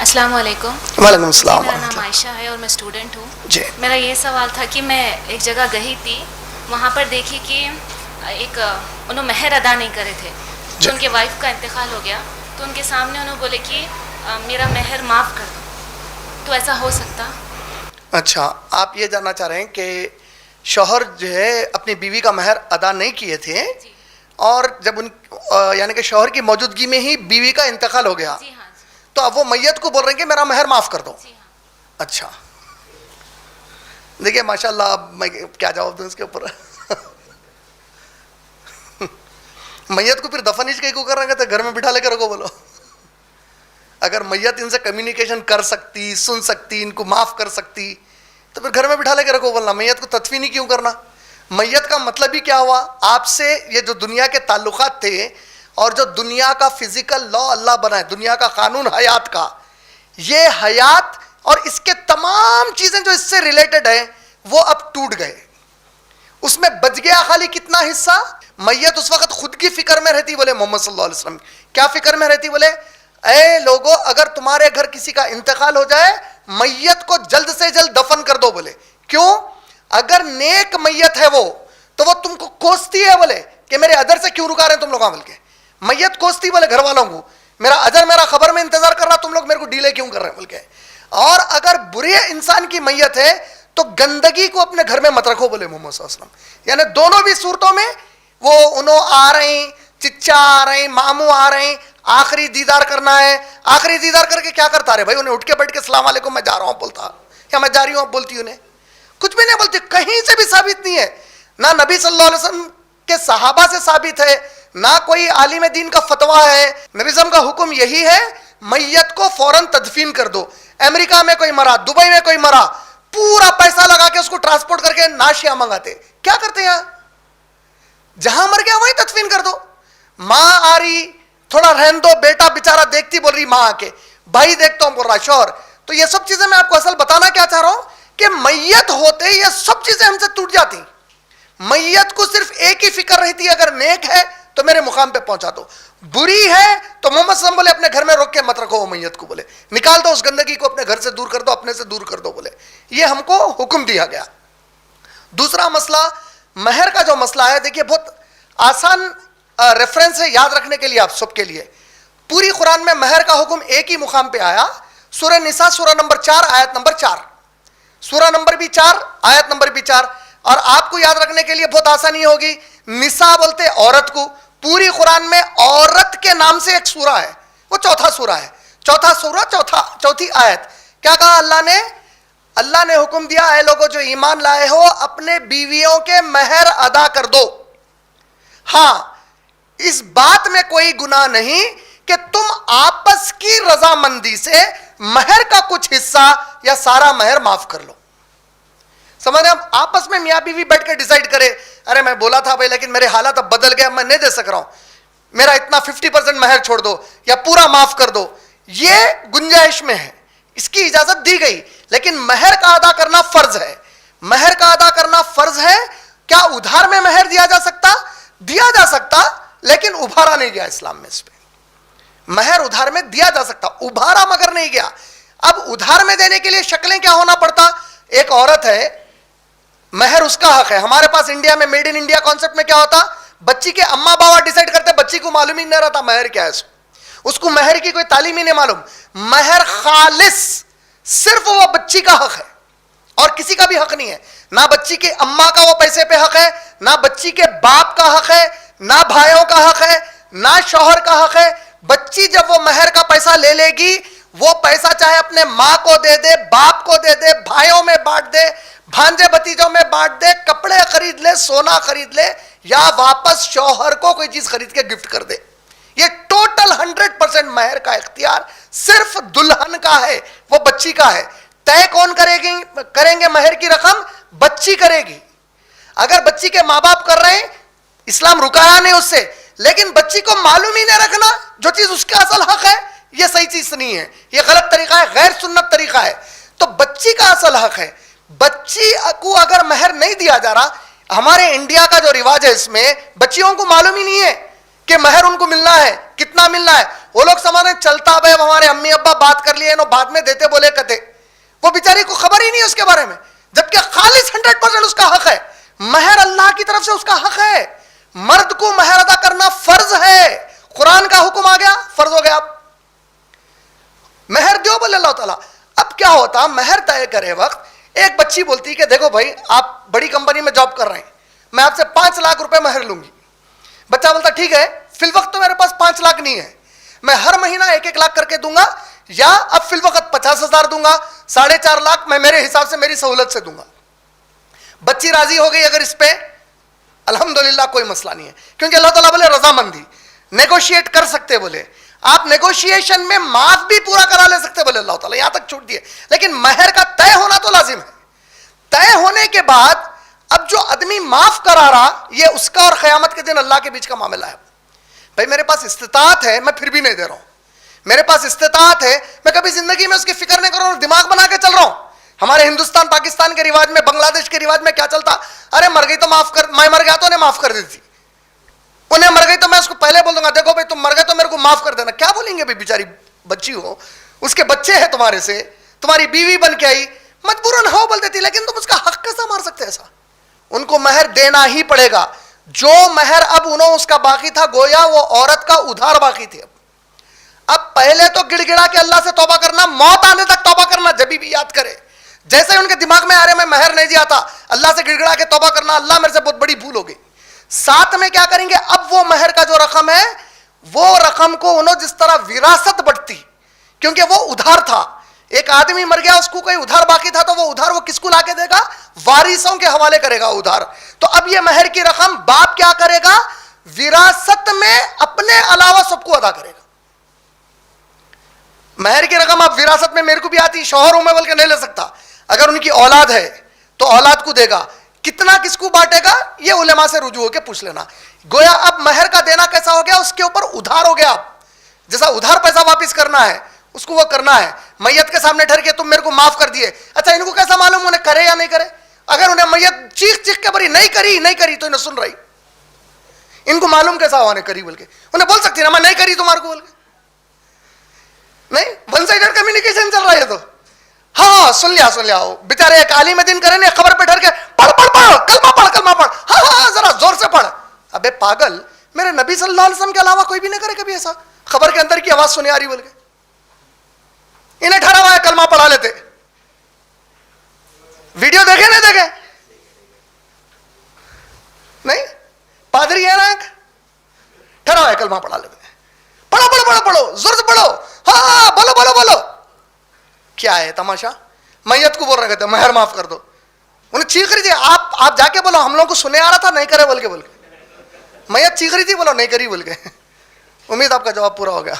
السلام علیکم. وعلیکم السلام. میرا نام عائشہ ہے اور میں اسٹوڈنٹ ہوں. جی. میرا یہ سوال تھا کہ میں ایک جگہ گئی تھی, وہاں پر دیکھی کہ انہوں مہر ادا نہیں کرے تھے, تو ان کے وائف کا انتقال ہو گیا, تو ان کے سامنے انہوں بولے کہ میرا مہر معاف کر دو, تو ایسا ہو سکتا؟ اچھا, آپ یہ جاننا چاہ رہے ہیں کہ شوہر جو ہے اپنی بیوی کا مہر ادا نہیں کیے تھے, اور جب یعنی کہ شوہر کی موجودگی میں ہی بیوی کا انتقال ہو گیا, جی ہاں. تو اب وہ میت کو بول رہے ہیں کہ میرا مہر معاف کر دو. جی ہاں. اچھا, دیکھیے ماشاء اللہ, اب میں کیا جواب دوں اس کے اوپر. میت کو پھر دفن ہی کو کر رہے ہیں, تو گھر میں بٹھا لے کے رکھو بولو. اگر میت ان سے کمیونیکیشن کر سکتی, سن سکتی, ان کو معاف کر سکتی, تو پھر گھر میں بٹھا لے کے رکھو بولنا. میت کو تدفین ہی کیوں کرنا؟ میت کا مطلب ہی کیا ہوا؟ آپ سے یہ جو دنیا کے تعلقات تھے اور جو دنیا کا فزیکل لا اللہ بنا ہے, دنیا کا قانون حیات کا, یہ حیات اور اس کے تمام چیزیں جو اس سے ریلیٹڈ ہیں وہ اب ٹوٹ گئے. اس میں بچ گیا خالی کتنا حصہ؟ میت اس وقت خود کی فکر میں رہتی, بولے محمد صلی اللہ علیہ وسلم کیا فکر میں رہتی؟ بولے اے لوگو, اگر تمہارے گھر کسی کا انتقال ہو جائے, میت کو جلد سے جلد دفن کر دو. بولے کیوں؟ اگر نیک میت ہے وہ, تو وہ تم کو کوستی ہے, بولے کہ میرے ادر سے کیوں رکا رہے ہیں تم لوگ عمل کے. میت کوستی بولے گھر والوں کو, میرا اجر میرا خبر میں انتظار کر رہا, تم لوگ میرے کو ڈیلے کیوں کر رہے ہیں بول کے. اور اگر برے انسان کی میت ہے تو گندگی کو اپنے گھر میں مت رکھو, بولے محمد صلی اللہ علیہ وسلم. یعنی دونوں بھی صورتوں میں وہ انہوں آ رہے ہیں, چچا آ رہے ہیں, ماموں آ رہے ہیں, آخری دیدار کرنا ہے. آخری دیدار کر کے کیا کرتا رہے بھائی؟ انہیں اٹھ کے بیٹھ کے السلام علیکم میں جا رہا ہوں بولتا, یا میں جا رہی ہوں بولتی, انہیں کچھ بھی نہیں بولتی. کہیں سے بھی ثابت نہیں ہے, نہ نبی صلی اللہ علیہ وسلم کے صحابہ سے ثابت ہے, نہ کوئی عالم دین کا فتویٰ ہے. نبی صلی اللہ علیہ وسلم کا حکم یہی ہے, میت کو فوراً تدفین کر دو. امریکہ میں کوئی مرا, دبئی میں کوئی مرا, پورا پیسہ لگا کے اس کو ٹرانسپورٹ کر کے ناشیاں منگاتے. کیا کرتے ہیں؟ جہاں مر گیا وہیں تدفین کر دو. ماں آ رہی, تھوڑا رہن دو, بیٹا بیچارہ دیکھتی, بول رہی ماں آ کے, بھائی دیکھتا ہوں بول رہا شوہر. تو یہ سب چیزیں میں آپ کو اصل بتانا کیا چاہ رہا ہوں کہ میت ہوتے یہ سب چیزیں ہم سے ٹوٹ جاتی. میت کو صرف ایک ہی فکر رہتی ہے, اگر نیک ہے تو میرے مقام پہ پہنچا دو, بری ہے تو محمد صلی اللہ علیہ وسلم بولے اپنے گھر میں روک کے مت رکھو وہ میت کو, بولے نکال دو اس گندگی کو, اپنے گھر سے دور کر دو, اپنے سے دور کر دو, بولے یہ ہم کو حکم دیا گیا. دوسرا مسئلہ مہر کا جو مسئلہ ہے, دیکھیے بہت آسان ریفرنس ہے یاد رکھنے کے لیے آپ سب کے لیے. پوری قرآن میں مہر کا حکم ایک ہی مقام پہ آیا, سورہ نساء سورہ نمبر 4 آیت نمبر 4, سورہ نمبر بھی 4 آیت نمبر بھی 4. اور آپ کو یاد رکھنے کے لیے بہت آسانی ہوگی, نساء بولتے عورت کو. پوری قرآن میں عورت کے نام سے ایک سورہ ہے, وہ چوتھا سورہ ہے, چوتھا سورہ, چوتھی آیت. کیا کہا اللہ نے؟ اللہ نے حکم دیا اے لوگوں جو ایمان لائے ہو, اپنے بیویوں کے مہر ادا کر دو. ہاں, اس بات میں کوئی گناہ نہیں کہ تم آپس کی رضامندی سے مہر کا کچھ حصہ یا سارا مہر معاف کر لو. سمجھ رہے ہیں؟ آپس میں میاں بیوی بیٹھ کے ڈیسائیڈ کرے, ارے میں بولا تھا بھائی لیکن میرے حالات اب بدل گئے, میں نہیں دے سک رہا ہوں, میرا اتنا 50% مہر چھوڑ دو یا پورا معاف کر دو. یہ گنجائش میں ہے, اس کی اجازت دی گئی, لیکن مہر کا ادا کرنا فرض ہے. مہر کا ادا کرنا فرض ہے. کیا ادھار میں مہر دیا جا سکتا؟ دیا جا سکتا, لیکن ابھارا نہیں گیا اسلام میں. اس پہ مہر ادھار میں دیا جا سکتا, ابھارا مگر نہیں گیا. اب ادھار میں دینے کے لیے شکلیں کیا ہونا پڑتا؟ ایک عورت ہے, مہر اس کا حق ہے. ہمارے پاس انڈیا میں میڈ ان انڈیا کانسیپٹ میں کیا ہوتا؟ بچی کے اما بابا ڈیسائیڈ کرتے, بچی کو معلوم ہی نہیں رہتا مہر کیا ہے. اس کو مہر کی کوئی تعلیم ہی نہیں معلوم. مہر خالص صرف وہ بچی کا حق ہے اور کسی کا بھی حق نہیں ہے. نہ بچی کے اما کا وہ پیسے پہ حق ہے, نہ بچی کے باپ کا حق ہے, نہ بھائیوں کا حق ہے, نہ شوہر کا حق ہے. بچی جب وہ مہر کا پیسہ لے لے گی, وہ پیسہ چاہے اپنے ماں کو دے دے, باپ کو دے دے, بھائیوں میں بانٹ دے, بھانجے بتیجوں میں بانٹ دے, کپڑے خرید لے, سونا خرید لے, یا واپس شوہر کو کوئی چیز خرید کے گفٹ کر دے. یہ ٹوٹل 100% مہر کا اختیار صرف دلہن کا ہے, وہ بچی کا ہے. طے کون کریں گے مہر کی رقم؟ بچی کرے گی. اگر بچی کے ماں باپ کر رہے ہیں, اسلام رکایا نہیں اس سے, لیکن بچی کو معلوم ہی نہیں رکھنا جو چیز اس کا اصل حق ہے, یہ صحیح چیز نہیں ہے, یہ غلط طریقہ ہے, غیر سنت طریقہ ہے. تو بچی کا اصل حق ہے. بچی کو اگر مہر نہیں دیا جا رہا, ہمارے انڈیا کا جو رواج ہے اس میں بچیوں کو معلوم ہی نہیں ہے کہ مہر ان کو ملنا ہے, کتنا ملنا ہے. وہ لوگ سمجھ رہے چلتا بھائی ہمارے امی ابا بات کر لیے بعد میں دیتے بولے کتے، وہ بیچاری کو خبر ہی نہیں ہے اس کے بارے میں، جبکہ خالص 100% اس کا حق ہے، مہر اللہ کی طرف سے اس کا حق ہے، مرد کو مہر ادا کرنا فرض ہے، قرآن کا حکم آ گیا فرض ہو گیا، اب مہر دیو بولے اللہ تعالیٰ۔ اب کیا ہوتا، مہر طے کرے وقت ایک بچی بولتی کہ دیکھو بھائی آپ بڑی کمپنی میں جاب کر رہے ہیں، میں آپ سے 5 لاکھ روپے مہر لوں گی۔ بچہ بولتا ٹھیک ہے، فی الوقت تو میرے پاس 5 لاکھ نہیں ہے، میں ہر مہینہ 1-1 لاکھ کر کے دوں گا، یا اب فی الوقت 50,000 دوں گا، 4.5 لاکھ میں میرے حساب سے میری سہولت سے دوں گا۔ بچی راضی ہو گئی اگر اس پہ، الحمدللہ کوئی مسئلہ نہیں ہے، کیونکہ اللہ تعالیٰ بولے رضامندی، نیگوشیٹ کر سکتے، بولے آپ نیگوشیشن میں معاف بھی پورا کرا لے سکتے، بولے اللہ تعالیٰ، یہاں تک چھوٹ دیے، لیکن مہر کا طے ہونا تو لازم ہے۔ طے ہونے کے بعد اب جو آدمی معاف کرا رہا، یہ اس کا اور قیامت کے دن اللہ کے بیچ کا معاملہ ہے۔ بھائی میرے پاس استطاعت ہے، میں پھر بھی نہیں دے رہا ہوں، میرے پاس استطاعت ہے، میں کبھی زندگی میں اس کی فکر نہیں کر رہا ہوں، دماغ بنا کے چل رہا ہوں۔ ہمارے ہندوستان پاکستان کے رواج میں، بنگلہ دیش کے رواج میں کیا چلتا، ارے مر گئی تو معاف کر، میں مر گیا تو انہیں معاف کر دیتی، انہیں مر گئی تو میں اس کو پہلے بول دوں گا دیکھو بھائی تم مر گئے تو میرے کو معاف کر دینا۔ کیا بولیں گے بھائی، بیچاری بچی ہو، اس کے بچے ہیں تمہارے سے، تمہاری بیوی بن کے آئی، مجبوراً ہو بول دیتی، لیکن تم اس کا حق کیسا مار سکتے؟ ایسا ان کو مہر دینا ہی پڑے گا۔ جو مہر اب انہوں اس کا باقی تھا، گویا وہ عورت کا ادھار باقی تھی۔ اب پہلے تو گڑ گڑا کے اللہ سے توبہ کرنا، موت آنے تک توبہ کرنا، جبھی بھی یاد کرے، جیسے ہی ان کے دماغ میں آ رہے میں مہر نہیں دیا تھا، اللہ سے گڑ گڑا کے توبہ کرنا، اللہ میرے سے بہت بڑی بھول ہو گئی۔ ساتھ میں کیا کریں گے، اب وہ مہر کا جو رقم ہے، وہ رقم کو انہوں جس طرح وراثت بڑھتی، کیونکہ وہ ادھار تھا، ایک آدمی مر گیا، اس کو کوئی ادھار باقی تھا، تو وہ ادھار وہ کس کو لا کے دے گا؟ وارثوں کے حوالے کرے گا ادھار۔ تو اب یہ مہر کی رقم باپ کیا کرے گا؟ وراثت میں اپنے علاوہ سب کو ادا کرے گا۔ مہر کی رقم اب وراثت میں میرے کو بھی آتی، شوہر ہوں میں بول کے نہیں لے سکتا، اگر ان کی اولاد ہے تو اولاد کو دے گا، کتنا کس کو بانٹے گا یہ علماء سے رجوع ہو کے پوچھ لینا۔ گویا اب مہر کا دینا کیسا ہو گیا، اس کے اوپر ادھار ہو گیا، اب جیسا ادھار پیسہ واپس کرنا ہے اس کو وہ کرنا ہے۔ میت کے سامنے ٹھہر کے تم میرے کو معاف کر دیے، اچھا ان کو کیسا معلوم انہیں کرے یا نہیں کرے؟ اگر انہیں میت چیخ چیخ کے بری نہیں کری تو انہیں سن رہی، ان کو معلوم کیسا ہوا نہیں کری بول کے؟ انہیں بول سکتی نا میں نہیں کری تمہارے کو بول کے، نہیں ون سائیڈڈ کمیونیکیشن چل رہا ہے تو ہاں سن لیا بیچارے ایک عالم دین کرے نا، خبر پہ ٹھہر کے پڑھ کلمہ پڑھ، ہاں ذرا زور سے پڑھ۔ ابے پاگل، میرے نبی صلی اللہ علیہ وسلم کے علاوہ کوئی بھی نہیں کرے کبھی ایسا، خبر کے اندر کی آواز سنے آ رہی بول کے، انہیں ٹھہرا ہوا ہے کلمہ پڑھا لیتے، ویڈیو دیکھے نہیں دیکھے؟ نہیں پادری ہے نا، ٹھہرا ہوا ہے کلمہ پڑھا لیتے، پڑھو زور سے پڑھو، ہاں بولو، کیا ہے تماشا؟ میت کو بول رہے کہتے مہر معاف کر دو، انہیں چیخ رہی تھی، آپ جا کے بولو ہم لوگوں کو سنے آ رہا تھا نہیں کرے بول کے، میت چیخ رہی تھی، بولو نہیں کری بول کے۔ امید آپ کا جواب پورا ہو گیا۔